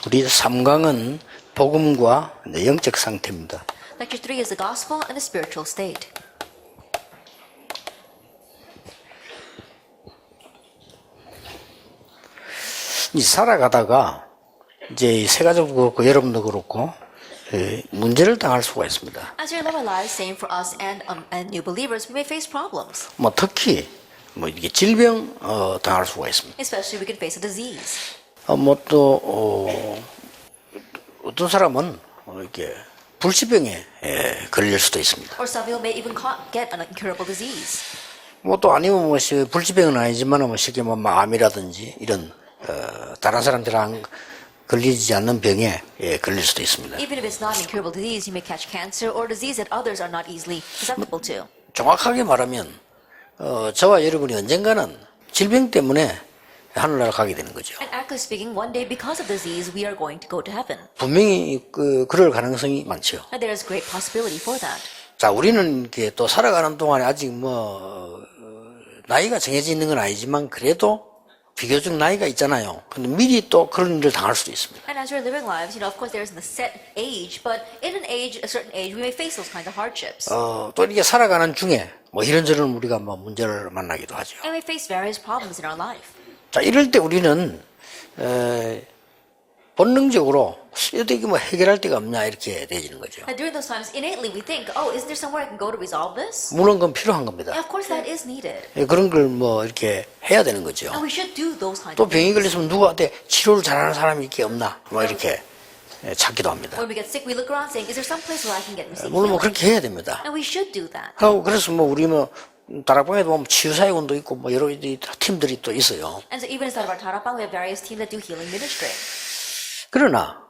우리 3강은 복음과 영적 상태입니다. Lecture 3 is the gospel and the spiritual state. 이 살아가다가 이제 세가족도 그렇고 여러분도 그렇고 문제를 당할 수가 있습니다. As we live our lives, same for us and new believers, we may face problems. 뭐 특히 뭐 이게 질병 당할 수가 있습니다. Especially we can face a disease. 어떤 사람은 이렇게 불치병에 걸릴 수도 있습니다. Or some people may even get an incurable disease. 뭐 또 아니면 뭐 불치병은 아니지만 뭐 쉽게 뭐 암이라든지 이런 다른 사람들랑 걸리지 않는 병에 걸릴 수도 있습니다. Even if it's not an incurable disease, you may catch cancer or disease that others are not easily susceptible to. 정확하게 말하면 저와 여러분이 언젠가는 질병 때문에 하늘나라 가게 되는 거죠. And actually speaking, one day because of disease, we are going to go to heaven. 분명히 그럴 가능성이 많죠. And there is great possibility for that. 자, 우리는 이렇게 또 살아가는 동안에 아직 나이가 정해져 있는 건 아니지만 그래도 비교적 나이가 있잖아요. 근데 미리 또 그런 일을 당할 수도 있습니다. And as we're living lives, of course there isn't a set age, but in a certain age, we may face those kinds of hardships. 또 이렇게 살아가는 중에 이런저런 우리가 문제를 만나기도 하죠. And we face various problems in our life. 자, 이럴 때 우리는 본능적으로 어떻게 해결할 데가 없냐 이렇게 되지는 거죠. And during those times, innately we think, oh, isn't there somewhere I can go to resolve this? 물론 그건 필요한 겁니다. And of course that is needed. 그런 걸 이렇게 해야 되는 거죠. And we should do those kinds 또 of 병이 things. 걸렸으면 누구한테 치료를 잘하는 사람이 이렇게 없나 이렇게 찾기도 합니다. When we get sick, we look around saying, is there some place where I can get received 물론 healing? 그렇게 해야 됩니다. And we should do that. 하고 그래서 우리 다락방에도 보면 치유사역원도 있고 여러 팀들이 또 있어요. And so even inside of our Tarapang, we have various teams that do healing ministry. 그러나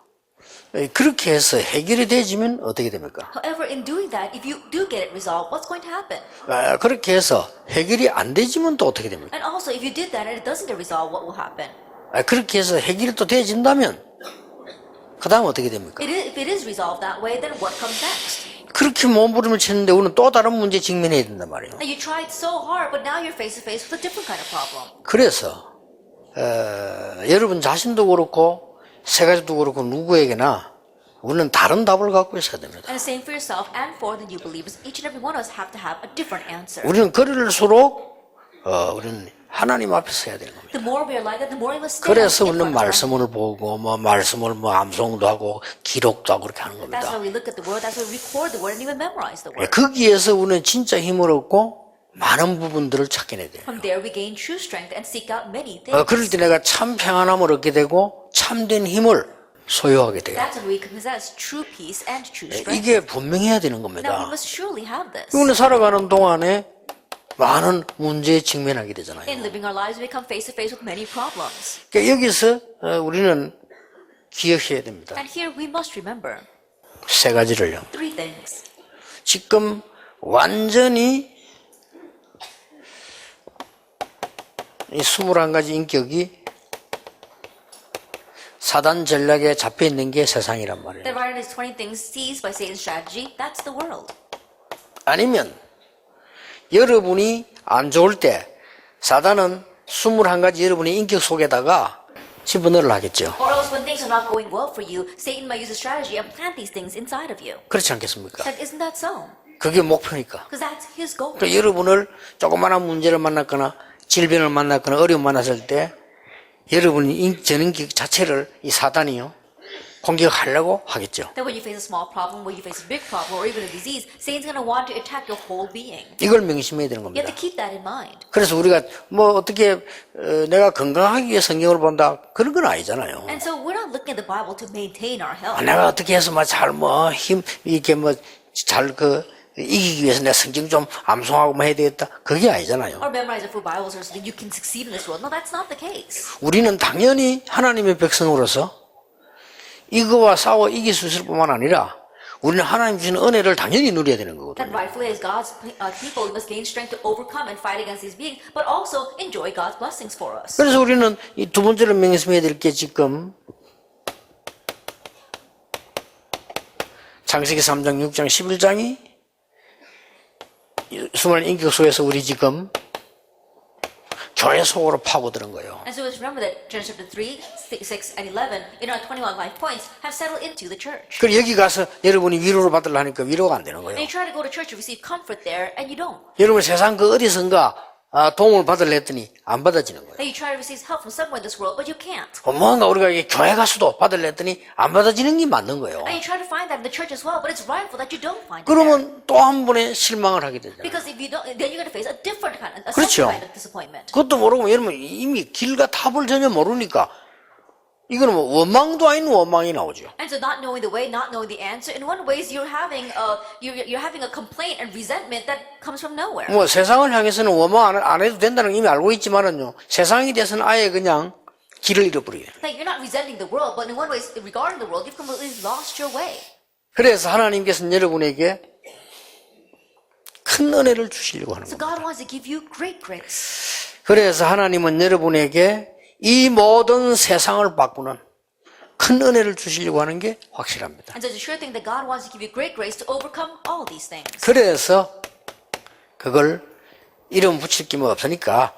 그렇게 해서 해결이 되지면 어떻게 됩니까? However, in doing that, if you do get it resolved, what's going to happen? 그렇게 해서 해결이 안 되지면 또 어떻게 됩니까? And also, if you did that and it doesn't get resolved, what will happen? 그렇게 해서 해결이 또 되어진다면 그 다음 어떻게 됩니까? If it is resolved that way, then what comes next? 그렇게 몸부림을 쳤는데 우리는 또 다른 문제 직면해야 된단 말이에요. And you tried so hard, but now you're face to face with a different kind of problem. 그래서 여러분 자신도 그렇고 세가지도 그렇고 누구에게나 우리는 다른 답을 갖고 있어야 됩니다. And the same for yourself and for the new believers. Each and every one of us have to have a different answer. 우리는 그럴수록 우리는 하나님 앞에 서야 되는 겁니다. The more we are like that, the more we must stand 그래서 in 우리는 front of God. 말씀을 보고 말씀을 암송도 하고 기록도 하고 그렇게 하는 That's 겁니다. why we look at the word. That's why we record the word and even memorize the word. 거기에서 우리는 진짜 힘을 얻고 많은 부분들을 찾게 돼요. From there, we gain true strength and seek out many things. 그럴 때 내가 참 평안함을 얻게 되고 참된 힘을 소유하게 돼요. That's when we can possess true peace and true strength. 이게 분명해야 되는 Now, we 겁니다. must surely have this. 우리는 살아가는 동안에 많은 문제에 직면하게 되잖아요. In living our lives, we come face to face with many problems. 그러니까 여기서 우리는 기억해야 됩니다. And here we must remember 세 가지를요. three things. 지금 완전히 이 21가지 인격이 사단 전략에 잡혀 있는 게 세상이란 말이에요. The writer is 20 things seized by Satan's strategy. That's the world. 아니면 여러분이 안 좋을 때 사단은 21가지 여러분의 인격 속에다가 집어넣으려 하겠죠. Or else when things are not going well for you, Satan might use a strategy and plant these things inside of you. 그렇지 않겠습니까? That isn't that so? 그게 목표니까. Because that's his goal. 또 여러분을 조그마한 문제를 만났거나 질병을 만났거나 어려움 만났을 때 여러분이 전인격 자체를 이 사단이요 공격하려고 하겠죠. That when you face a small problem, when you face a big problem, or even a disease, Satan's going to want to attack your whole being. 이걸 명심해야 되는 You 겁니다. have to keep that in mind. 그래서 우리가 어떻게 내가 건강하기 위해 성경을 본다 그런 건 아니잖아요. And so we're not looking at the Bible to maintain our health. 내가 어떻게 해서 이렇게 잘 이기기 위해서 내가 성경 좀 암송하고 해야 되겠다 그게 아니잖아요. Or memorize a few Bible verses so that you can succeed in this world. No, that's not the case. 우리는 당연히 하나님의 백성으로서 이거와 싸워 이길 수 있을 뿐만 아니라 우리는 하나님 주시는 은혜를 당연히 누려야 되는 That 거거든요. rightfully as God's people, we must gain strength to overcome and fight against these beings, but also enjoy God's blessings for us. 그래서 우리는 이 두 번째로 명심해야 될 게 지금 창세기 3장, 6장, 11장이 수많은 인격 속에서 우리 지금 교회 속으로 파고드는 거예요. And so let's remember that Genesis chapter 3, 6, and 11, in our 21 life points, have settled into the church. 그리고 여기 가서 여러분이 위로를 받으려 하니까 위로가 안 되는 거예요. And you try to go to church to receive comfort there, and you don't. 여러분 세상 그 어디선가 도움을 받으려 했더니 안 받아지는 거예요. And you try to receive help from somewhere in this world, but you can't. 뭔가 우리가 이게 교회 가서도 받으려 했더니 안 받아지는 게 맞는 거예요. And you try to find that in the church as well, but it's rightful that you don't find it there. 그러면 또 한 번의 실망을 하게 되잖아요. Because if you don't, then you're going to face a different kind, a 그렇죠. second kind of disappointment. 그것도 모르고 여러분 이미 길과 답을 전혀 모르니까 이거는 뭐 원망도 아닌 원망이 나오죠. And so not knowing the way, not knowing the answer, in one ways you're having a complaint and resentment that comes from nowhere. 뭐 세상을 향해서는 원망 안 해도 된다는 걸 이미 알고 있지만은요. 세상에 대해서는 아예 그냥 길을 잃어버려요. Like you're not resenting the world, but in one way, regarding the world, you've completely lost your way. 그래서 하나님께서는 여러분에게 큰 은혜를 주시려고 하는 So 겁니다. God wants to give you great grace. 그래서 하나님은 여러분에게 이 모든 세상을 바꾸는 큰 은혜를 주시려고 하는 게 확실합니다. And so it's a sure thing that God wants to give you great grace to overcome all these things. 그래서 그걸 이름 붙일 게 뭐 없으니까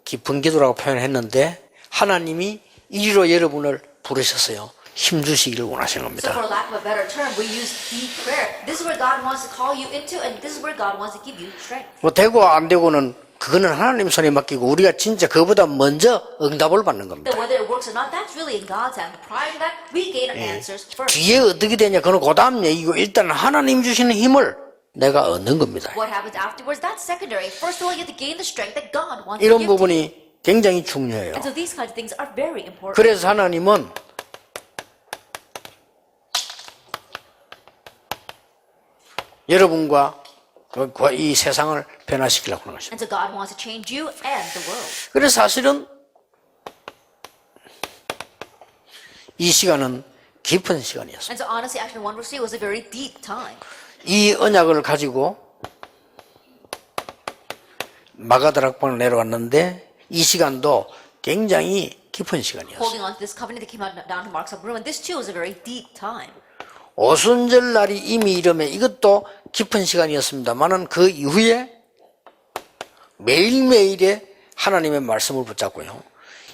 깊은 기도라고 표현했는데 하나님이 이리로 여러분을 부르셨어요. 힘주시기를 원하시는 So 겁니다. for lack of a better term, we use deep prayer. This is where God wants to call you into, and this is where God wants to give you strength. 뭐 되고 안 되고는 그거는 하나님 손에 맡기고 우리가 진짜 그보다 먼저 응답을 받는 겁니다. That whether it works or not, that's really in God's hand. Prior to that, we gain our answers first. 뒤에 어떻게 되냐 그건 그다음 얘기고 일단 하나님 주시는 힘을 내가 얻는 겁니다. What happens afterwards, that's secondary. First of all, you have to gain the strength that God wants to 이런 give to you. 부분이 굉장히 중요해요. And so these kinds of things are very important. 그래서 하나님은 여러분과 이 세상을 변화시키려고 하는 것입니다. And so God wants to change you and the world. 그래서 사실은 이 시간은 깊은 시간이었습니다. And so honestly, Action 1 verse 3 was a very deep time. 이 언약을 가지고 마가다락방을 내려왔는데 이 시간도 굉장히 깊은 시간이었어요. Holding on to this covenant that came out down to Mark's upper room, and this too was a very deep time. 오순절 날이 이미 이름에 이것도 깊은 시간이었습니다만은 그 이후에 매일매일의 하나님의 말씀을 붙잡고요.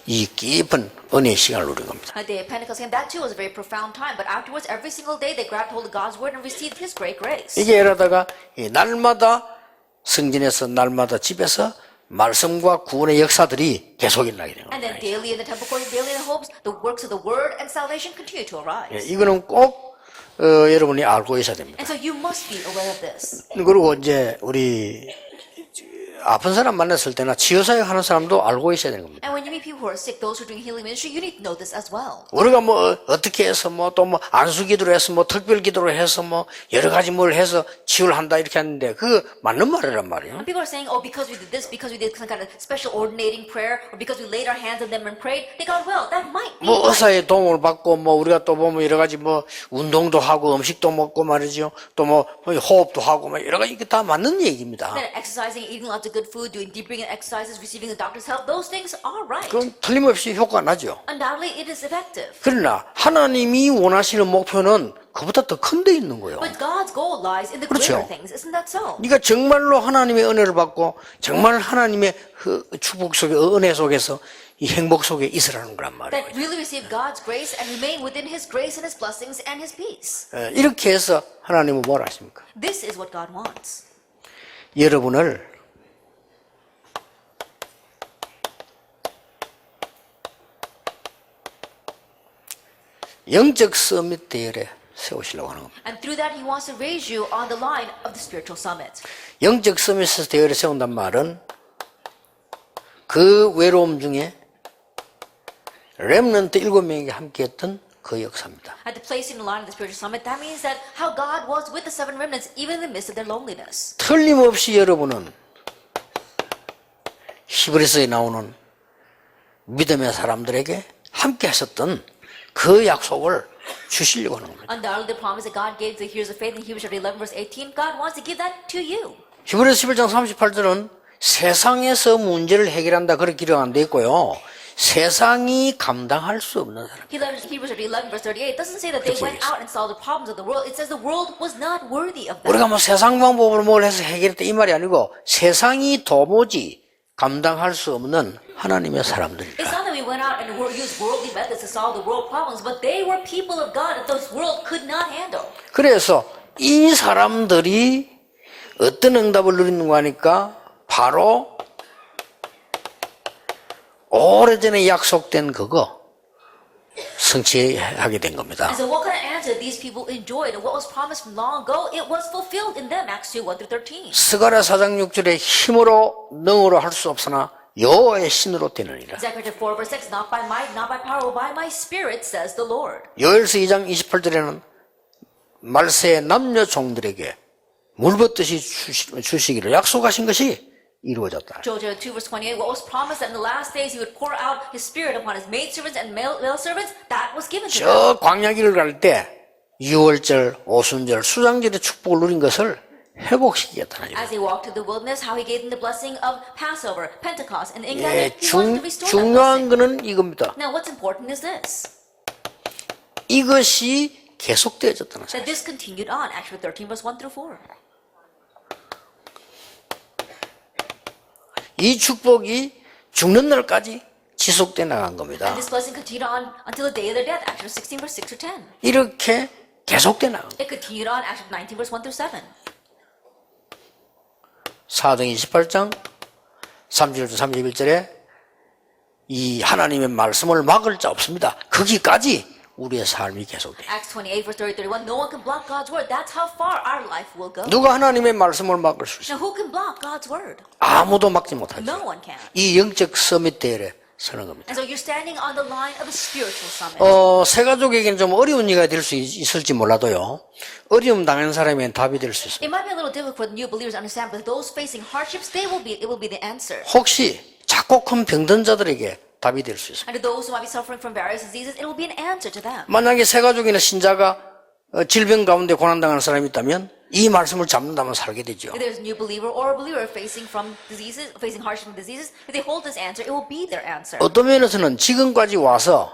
이 깊은 은혜의 시간을 누린 겁니다. On the day of Pentecost came, that too was a very profound time. But afterwards, every single day, they grabbed hold of God's word and received His great grace. 이게 이러다가 날마다 성전에서 날마다 집에서 말씀과 구원의 역사들이 계속 일어나게 되는 And then 겁니다. daily in the temple courts, daily in the homes, the works of the word and salvation continue to arise. 이거는 꼭 여러분이 알고 있어야 됩니다. And so you must be aware of this. 그리고 이제 우리 아픈 사람 만났을 때나 치유사역 하는 사람도 알고 있어야 되는 겁니다. And when you meet people who are sick, those who are doing healing ministry, you need to know this as well. 우리가 뭐 어떻게 해서 뭐 또 뭐 안수기도를 해서 뭐 특별기도를 해서 뭐 여러 가지 뭘 해서 치유를 한다 이렇게 하는데 그거 맞는 말이란 말이에요. And people are saying, oh, because we did this, because we did some kind of special ordinating prayer, or because we laid our hands on them and prayed, they got well. That might be 뭐 right. 의사의 도움을 받고 뭐 우리가 또 보면 여러 가지 뭐 운동도 하고 음식도 먹고 말이죠. 또 뭐 호흡도 하고 뭐 여러 가지 이게 다 맞는 얘기입니다. Then exercising, eating lots of good food, doing deep breathing exercises, receiving the doctor's help, those things are right. 그건 틀림없이 효과가 나죠. Undoubtedly, it is effective. 그러나 하나님이 원하시는 목표는 그보다 더 큰 데 있는 거예요. But God's goal lies in the 그렇죠. greater things. Isn't that so? 네가 정말로 하나님의 은혜를 받고 정말 하나님의 그 축복 속에 은혜 속에서 이 행복 속에 있으라는 거란 말이에요. That really receive God's grace and remain within His grace and His blessings and His peace. 이렇게 해서 하나님은 뭘 하십니까? This is what God wants. 여러분을 영적 서밋 대열에 세우시려고 하는 겁니다. And through that, He wants to raise you on the line of the spiritual summit. 영적 서밋 대열에 세운단 말은 그 외로움 중에 렘넌트 7명이 함께했던 그 역사입니다. At the place in the line of the spiritual summit, that means that how God was with the 7 remnants, even in the midst of their loneliness. 틀림없이 여러분은 히브리서에 나오는 믿음의 사람들에게 함께 하셨던 그 약속을 주시려고 하는 겁니다. Undoubtedly, the promise that God gave to the hearers of faith in Hebrews chapter 11, verse 18, God wants to give that to you. 히브리서 11장 38절은 세상에서 문제를 해결한다 그렇게 기록 안 돼 있고요. 세상이 감당할 수 없는 사람. Hebrews chapter 11, verse 38 doesn't say that they went out and solved the problems of the world. It says the world was not worthy of that. 우리가 뭐 세상 방법으로 뭘 해서 해결했다 이 말이 아니고 세상이 도무지 감당할 수 없는 하나님의 사람들이라. It's not that we went out and used worldly methods to solve the world problems, but they were people of God that this world could not handle. 그래서 이 사람들이 어떤 응답을 누리는가 하니까 바로 오래전에 약속된 그거 성취하게 된 겁니다. And so what kind of answer these people enjoyed and what was promised from long ago, it was fulfilled in them, Acts 2, 1-13. 스가랴 4장 6절에 힘으로 능으로 할 수 없으나 여호와의 신으로 되느니라. Zechariah 4 verse 6, not by might, not by power, but by my spirit, says the Lord. 요엘서 2장 28절에는 말세의 남녀 종들에게 물붓듯이 주시기를 약속하신 것이 이루어졌다. Joel 2 verse 28, what was promised that in the last days he would pour out his spirit upon his maidservants and male servants, that was given to them. 저 광야길을 갈 때 6월절, 오순절, 수장절의 축복을 누린 것을 회복시키겠다는 As they walked through the wilderness, how he gave them the blessing of Passover, Pentecost, and in 예, that he wanted to restore that 중요한 blessing. 거는 이겁니다. Now what's important is this, 이것이 계속되어졌다는 사실. that this continued on, Acts 13 verse 1-4. 이 축복이 죽는 날까지 지속돼 나간 겁니다. And this blessing continued on until the day of their death, Acts 16 verse 6-10. 이렇게 계속돼 나간 겁니다. It continued on, Acts 19 verse 1-7. 사도행 28장 30절부터 31절에 이 하나님의 말씀을 막을 자 없습니다. 거기까지 우리의 삶이 계속돼요. Acts 28 verse 30-31, no one can block God's word. That's how far our life will go. 누가 하나님의 말씀을 막을 수 있어요? Now who can block God's word? 아무도 막지 못하죠. No one can. 이 영적 서밋 대회에 서는 겁니다. And so you're standing on the line of a spiritual summit. 새 가족에게는 좀 어려운 얘기가 될 수 있을지 몰라도요. 어려움 당한 사람에겐 답이 될 수 있어요. It might be a little difficult for the new believers to understand, but those facing hardships, it will be the answer. 혹시 작고 큰 병든 자들에게 답이 될 수 있어요. And to those who might be suffering from various diseases, it will be an answer to them. 만약에 새 가족이나 신자가 질병 가운데 고난당하는 사람이 있다면 이 말씀을 잡는다면 살게 되죠. If there's a new believer or a believer facing hardship from diseases, if they hold this answer, it will be their answer. 어떤 면에서는 지금까지 와서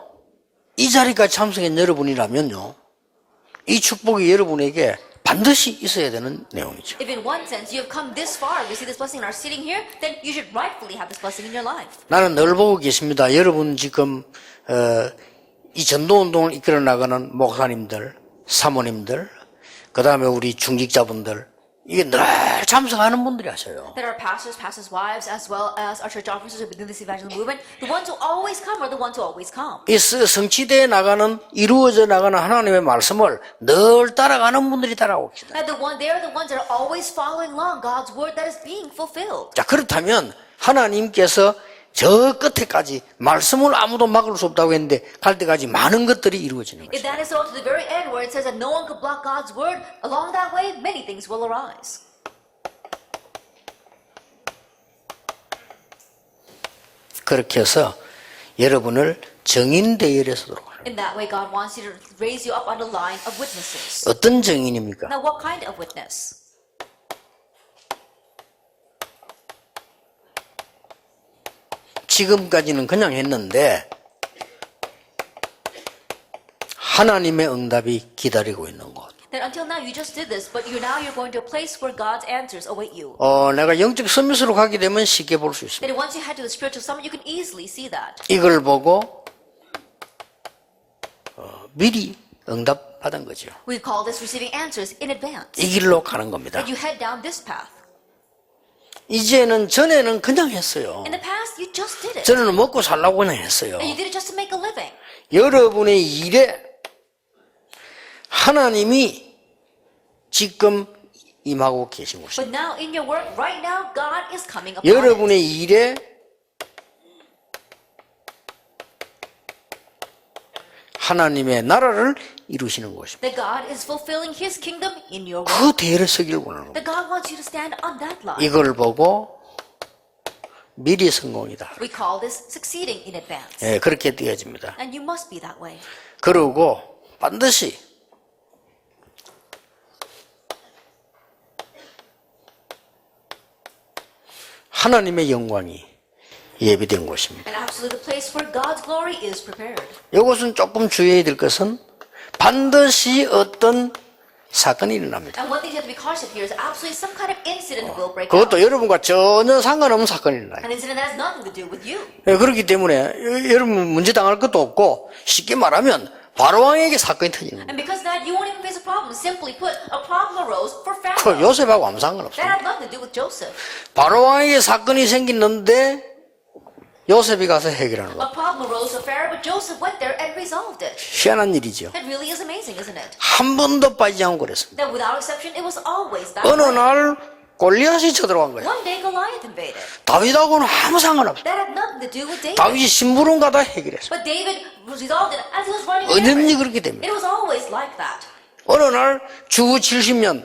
이 자리까지 참석한 여러분이라면요, 이 축복이 여러분에게 반드시 있어야 되는 내용이죠. If in one sense you have come this far, you see this blessing and are sitting here, then you should rightfully have this blessing in your life. 나는 늘 보고 계십니다. 여러분 지금 이 전도운동을 이끌어 나가는 목사님들, 사모님들, 그 다음에 우리 중직자분들, 이게 늘 참석하는 분들이 하셔요. That our pastors, pastors' wives, as well as our church officers within this evangelism movement, the ones who always come are the ones who always come. 이 성취되어 나가는, 이루어져 나가는 하나님의 말씀을 늘 따라가는 분들이 따라오고 계시다. And they are the ones that are always following along God's word that is being fulfilled. 자, 그렇다면 하나님께서 저 끝에까지 말씀을 아무도 막을 수 없다고 했는데 갈 때까지 많은 것들이 이루어지는 If 것이죠. that is so to the very end where it says that no one could block God's word, along that way, many things will arise. 그렇게 해서 여러분을 정인 대열에 서도록 하는. In that way, God wants you to raise you up on the line of witnesses. 어떤 정인입니까? Now, what kind of witness? 지금까지는 그냥 했는데 하나님의 응답이 기다리고 있는 곳. That until now you just did this, but you're going to a place where God's answers await you. 내가 영적 서밋으로 가게 되면 쉽게 볼 수 있습니다. That once you head to the spiritual summit, you can easily see that. 이걸 보고 미리 응답 받은 거죠. We call this receiving answers in advance. 이 길로 가는 겁니다. That you head down this path. 이제는 전에는 그냥 했어요. In the past, you just did it. 전에는 먹고 살라고 그냥 했어요. And you did it just to make a living. 여러분의 일에 하나님이 지금 임하고 계신 곳입니다. But now in your work, right now, God is coming upon it. 여러분의 일에 하나님의 나라를 이루시는 곳입니다. That God is fulfilling His kingdom in your work. 그 대열에 서길 원하는 겁니다. That God wants you to stand on that line. 이걸 보고 미리 성공이다. We call this succeeding in advance. 예, 그렇게 되어집니다. And you must be that way. 그리고 반드시 하나님의 영광이 예비된 곳입니다. And absolutely the place where God's glory is prepared. 이것은 조금 주의해야 될 것은 반드시 어떤 사건이 일어납니다. And one thing you have to be cautious of here is absolutely some kind of incident will break out. 그것도 여러분과 전혀 상관없는 사건이 일어나요. An incident that has nothing to do with you. 예, 그렇기 때문에 여러분 문제 당할 것도 없고 쉽게 말하면 바로왕에게 사건이 터지는 거예요. And because of that, you won't even face a problem. Simply put, a problem arose for 그 Pharaoh. 요셉하고 아무 That 상관없어요. had nothing to do with Joseph. 바로왕에게 사건이 생겼는데 요셉이 가서 해결하는 거예요. A problem arose for Pharaoh, but Joseph went there and resolved it. 희한한 일이죠. That really is amazing, isn't it? 한 번도 빠지지 않고 그랬습니다. That without exception, it was always that 어느 way. 날 골리앗이 쳐들어간 거예요. One day Goliath invaded. 다윗하고는 아무 상관없어요. That had nothing to do with David. 다윗이 심부름 가다 해결했어요. But David resolved it as he was running. 언제든지 그렇게 됩니다. It was always like that. 어느 날 주후 70년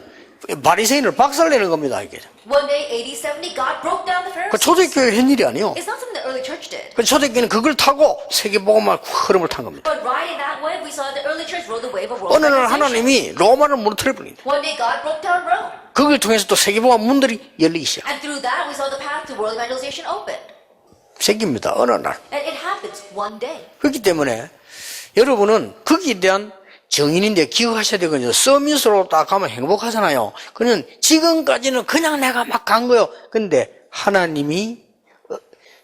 바리새인을 박살내는 겁니다. 이게. One day, AD 70, God broke down the 그 Pharisees. 초대교회 한 일이 아니에요. It's not something the early church did. 그 초대교회는 그걸 타고 세계복음화 흐름을 탄 겁니다. But riding that wave, we saw the early church rode the wave of world 어느 날 civilization. 하나님이 로마를 무너뜨려 버립니다. One day, God broke down Rome. 그걸 통해서 또 세계복음 문들이 열리기 시작. And through that, we saw the path to world evangelization opened. 생깁니다. 어느 날. And it happens one day. 그렇기 때문에 여러분은 거기에 대한 정인인데 기억하셔야 되거든요. 서밋으로 딱 가면 행복하잖아요. 그는 지금까지는 그냥 내가 막 간 거예요. 근데 하나님이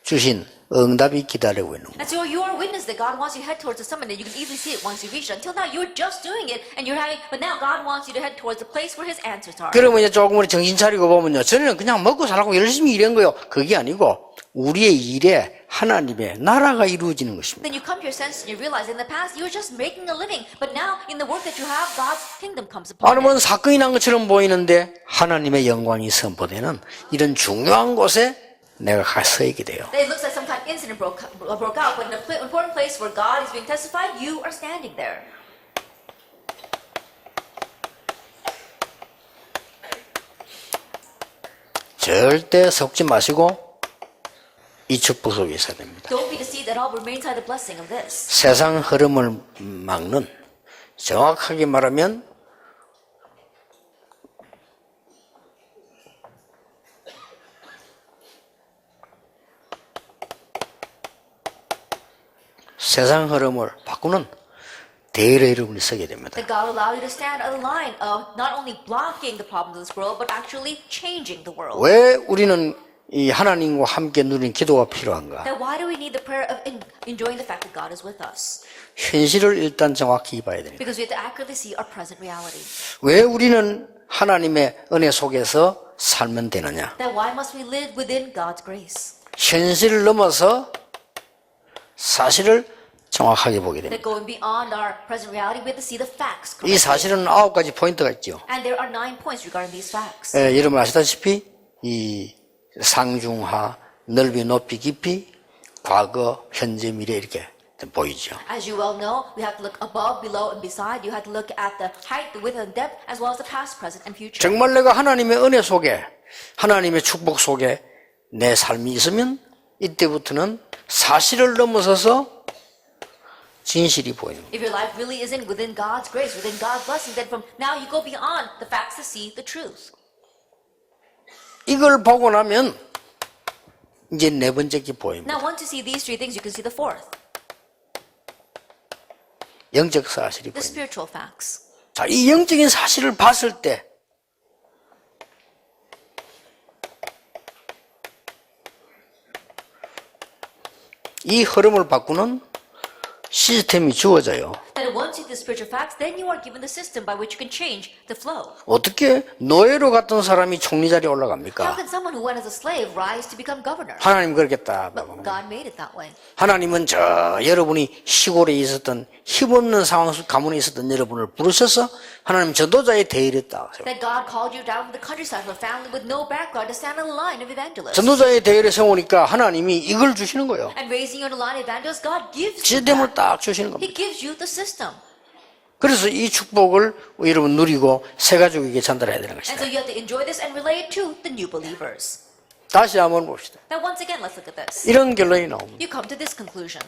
주신 응답이 기다리고 있는 거예요. And so you are a witness that God wants you to head towards the summit, and you can easily see it once you reach it. Until now, you're just doing it, and but now God wants you to head towards the place where His answers are. 그러면 이제 조금 우리 정신 차리고 보면요. 저는 그냥 먹고 살라고 열심히 일한 거예요. 그게 아니고 우리의 일에 하나님의 나라가 이루어지는 것입니다. Then you come to your senses and you realize in the past you were just making a living, but now in the work that you have, God's kingdom comes upon 아니면 it. 사건이 난 것처럼 보이는데 하나님의 영광이 선포되는 이런 중요한 곳에 내가 서 있게 돼요. It looks like some kind of incident broke out, but in an important place where God is being testified, you are standing there. 절대 속지 마시고 이 축복 속에 있어야 됩니다. Don't be deceived at all, but remain inside the blessing of this. 세상 흐름을 막는, 정확하게 말하면 세상 흐름을 바꾸는 대열의 여러분이 서게 됩니다. That God will allow you to stand on the line of not only blocking the problems of this world, but actually changing the world. 왜 우리는 이 하나님과 함께 누리는 기도가 필요한가? Then why do we need the prayer of enjoying the fact that God is with us? 현실을 일단 정확히 봐야 됩니다. Because we have to accurately see our present reality. 왜 우리는 하나님의 은혜 속에서 살면 되느냐? Then why must we live within God's grace? 현실을 넘어서 사실을 정확하게 보게 됩니다. That going beyond our present reality, we have to see the facts 이 correctly. 사실은 9가지 포인트가 있죠. And there are 9 points regarding these facts. 여러분 아시다시피 이 상중하, 넓이, 높이, 깊이, 과거, 현재, 미래 이렇게 보이죠. As you well know, we have to look above, below, and beside. You have to look at the height, the width, and depth, as well as the past, present, and future. 정말 내가 하나님의 은혜 속에, 하나님의 축복 속에 내 삶이 있으면 이때부터는 사실을 넘어서서 진실이 보이는 거예요. If your life really isn't within God's grace, within God's blessing, then from now you go beyond the facts to see the truth. 이걸 보고 나면 이제 네 번째 게 보입니다. Now, once you see these 3 things, you can see the 4th, 영적 사실이 the 보입니다. spiritual facts. 자, 이 영적인 사실을 봤을 때 이 흐름을 바꾸는 시스템이 주어져요. That once you see the spiritual facts, then you are given the system by which you can change the flow. 어떻게 노예로 갔던 사람이 총리 자리에 How 올라갑니까? can someone who went as a slave rise to become governor? 하나님 그러겠다. But God made it that way. 하나님은 여러분이 시골에 있었던 힘없는 상황 속 가문에 있었던 여러분을 부르셔서 하나님 전도자의 대열했다. That God called you down from the countryside from a family with no background to stand on the line of evangelists. 전도자의 대열에 세우니까 하나님이 이걸 주시는 거예요. And raising you on the line of evangelists, God gives you 시스템을 that. 딱 주시는 겁니다. He gives you the system. 그래서 이 축복을 여러분 누리고 새 가족에게 전달해야 되는 And 것이다. so you have to enjoy this and relay it to the new believers. 다시 한번 봅시다. Now once again, let's look at this. 이런 결론이 나옵니다. You come to this conclusion.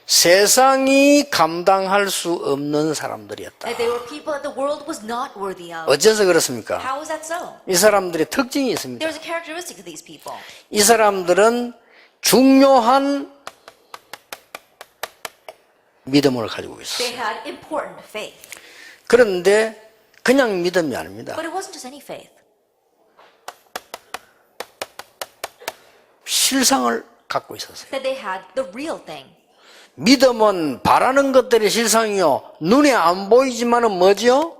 세상이 감당할 수 없는 사람들이었다. That they were people that the world was not worthy of. 어째서 그렇습니까? How is that so? 이 사람들의 특징이 있습니다. There's a characteristic of these people. 이 사람들은 중요한 믿음을 가지고 있었어요. They had important faith. 그런데 그냥 믿음이 아닙니다. But it wasn't just any faith. 실상을 갖고 있었어요. That they had the real thing. 믿음은 바라는 것들의 실상이요. 눈에 안 보이지만은 뭐죠?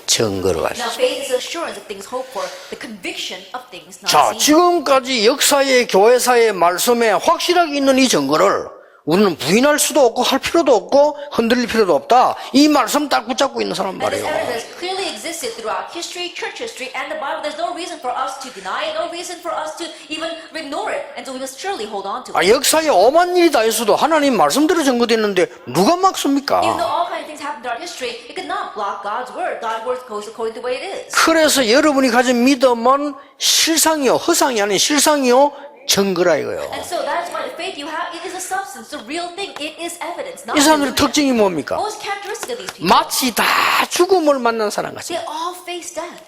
증거로 Now 가시죠. faith is assurance of things hoped for, the conviction of things not 자, seen. 지금까지 역사의 교회사의 말씀에 확실하게 있는 이 증거를 우리는 부인할 수도 없고 할 필요도 없고 흔들릴 필요도 없다. 이 말씀 딱 붙잡고 있는 사람 And this 말이에요. evidence clearly existed throughout history, church history, and the Bible. There's no reason for us to deny it, no reason for us to even ignore it. And so we must surely hold on to it. 역사에 엄한 일이 다 있어도 하나님 말씀대로 증거됐는데 누가 막습니까? Even though all kinds of things happened throughout history, it could not block God's word. God's word goes according to the way it is. 그래서 여러분이 가진 믿음은 실상이요, 허상이 아닌 실상이요, 증거라 이거요. And so that's why the faith you have, it is a substance, the real thing. It is evidence, not 이 사람들의 illusion. 특징이 뭡니까? What was characteristic of these people? 마치 다 죽음을 만난 사람 같아요. They all faced death.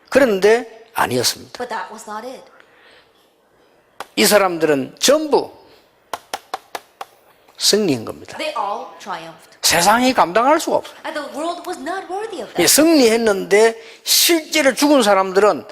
그런데 아니었습니다. But that was not it. 이 사람들은 전부 승리한 겁니다. They all triumphed. 세상이 감당할 수가 없어요. And the world was not worthy of 예, that. 승리했는데 실제로 죽은 사람들은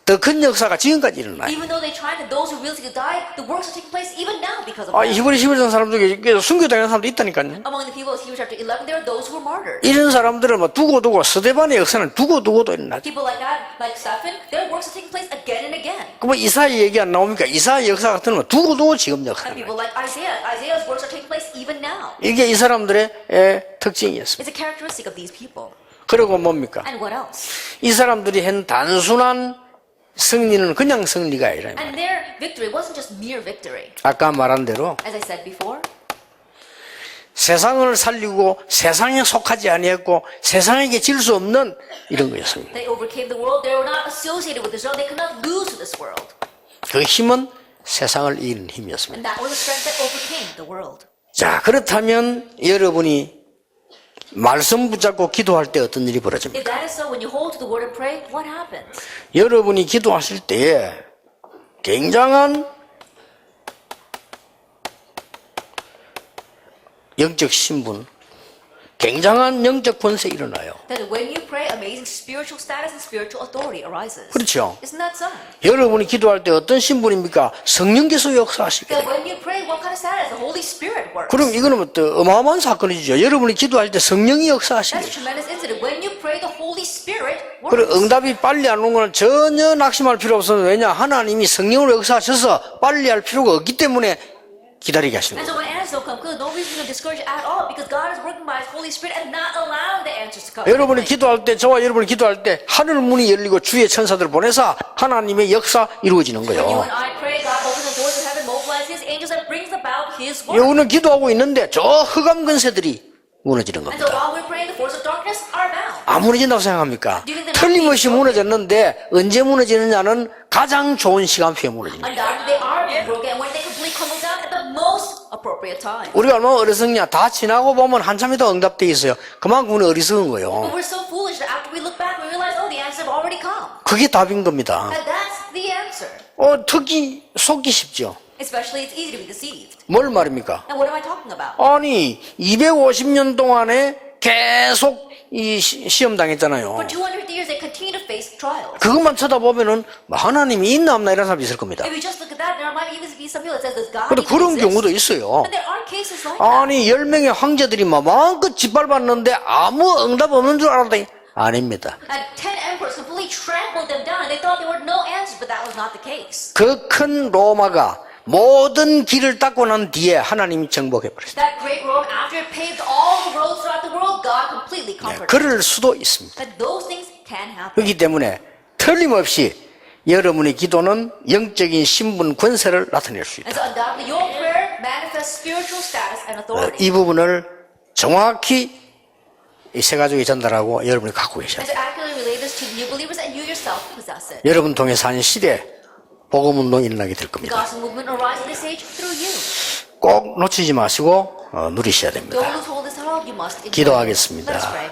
더 큰 역사가 지금까지 일어나요. Even though they tried, and those who really died, the works are taking place even now because of 아, that. 히브리 11장 사람 중에 순교당한 사람도 있다니까요. Among the people of Hebrews chapter 11, there are those who were martyred. 이런 사람들은 뭐 두고두고 스데반의 역사는 두고두고도 일어나죠. People like that, like Stephen, their works are taking place again and again. 그럼 이사야 얘기 안 나옵니까? 이사야 역사 같은 건 두고두고 지금 역사. And people like Isaiah's works are taking place even now. 이게 이 사람들의 특징이었습니다. It's a characteristic of these people. 그리고 뭡니까? And what else? 이 사람들이 한 단순한 승리는 그냥 승리가 아니라 And their victory wasn't just mere victory. 아까 말한 대로 As I said before, 세상을 살리고 세상에 속하지 아니했고 세상에게 질 수 없는 이런 거였습니다. they overcame the world. They were not associated with this world. They could not lose to this world. 그 힘은 세상을 이기는 힘이었습니다. And that was the strength that overcame the world. 자, 그렇다면 여러분이 말씀 붙잡고 기도할 때 어떤 일이 벌어집니까? If that is so, when you hold to the word and pray, what happens? 여러분이 기도하실 때에 굉장한 영적 신분, 굉장한 영적 권세 일어나요. That when you pray, amazing spiritual status and spiritual authority arises. 그렇죠. Isn't that so? 여러분이 기도할 때 어떤 신분입니까? 성령께서 역사하시게 That 돼요. when you pray, what kind of status? The Holy Spirit works. 그럼 이거는 또 어마어마한 사건이죠. 여러분이 기도할 때 성령이 역사하시게 That's a 돼요. tremendous incident. When you pray, the Holy Spirit 그리고 works. 응답이 빨리 안 오는 건 전혀 낙심할 필요 없어요. 왜냐? 하나님이 성령으로 역사하셔서 빨리 할 필요가 없기 때문에 기다리게 하시는 And 거예요. so when answers don't come, good, no reason to discourage at all, because God is working by His Holy Spirit and not allowing the answers to come. 여러분이 기도할 때, 저와 여러분이 기도할 때 하늘 문이 열리고 주의 천사들을 보내서 하나님의 역사 이루어지는 When you 거예요. and I pray, God opens the doors of heaven, mobilizes His angels, and brings about His work. 여러분은 기도하고 있는데 저 흑암 근세들이 무너지는 And so 겁니다. while we're praying, the forces of darkness are bound. 안 무너진다고 생각합니까? 틀림없이 무너졌는데 언제 무너지느냐는 가장 좋은 시간표에 무너집니다. Undoubtedly, they are being broken, and when they completely crumble down at the most appropriate time. 우리가 얼마나 어리석냐? 다 지나고 보면 한참 있다 응답돼 있어요. 그만큼 우리 어리석은 But 거예요. we're so foolish that after we look back, we realize, oh, the answers have already come. 그게 답인 겁니다. And that's the answer. 특히 속기 쉽죠. Especially, it's easy to be deceived. 뭘 말입니까? And what am I talking about? 아니 250년 동안에 계속 이 시험 당했잖아요. For 250 years, they continue to face trials. 그것만 쳐다보면은 뭐 하나님이 있나 없나 이런 사람이 있을 겁니다. If you just look at that, there might even be some people that says, does God 근데 even 그런 exist? 경우도 있어요. And there are cases like that. 아니 10명의 황제들이 막 마음껏 짓밟았는데 아무 응답 없는 줄 알았더니 아닙니다. And 10 emperors completely trampled them down, and they thought there were no answers, but that was not the case. 그 큰 로마가 모든 길을 닦고 난 뒤에 하나님이 정복해버렸어요. That great Rome, after it paved all the roads throughout the world, God completely conquered it. 그럴 수도 있습니다. That those things can happen. 그렇기 때문에 틀림없이 여러분의 기도는 영적인 신분 권세를 나타낼 수 And 있다. so undoubtedly, your prayer manifests spiritual status and authority. 이 부분을 정확히 이 세 가족이 전달하고 여러분이 갖고 계셔야 And 돼요. to accurately relate this to new believers, and you yourself possess it. 여러분 통해서 한 시대 복음운동이 일어나게 될 The 겁니다. gospel movement will rise in this age through you. 꼭 놓치지 마시고 누리셔야 Don't 됩니다. lose hold of this hold, you must enjoy it. 기도하겠습니다. Let's pray.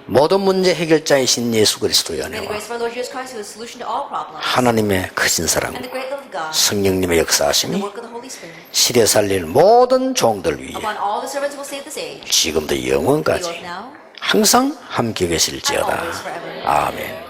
모든 문제 해결자이신 예수 그리스도의 May the 은혜와 grace of our Lord Jesus Christ, who is the solution to all problems, 하나님의 크신 사랑, and the great love of God, 성령님의 and the 역사하심이 work of the Holy Spirit, 시대 살릴 모든 종들 위에 upon all the servants who will save this age, 지금도 both 영원까지 now 항상 함께 and 계실지어다. always forever. 아멘.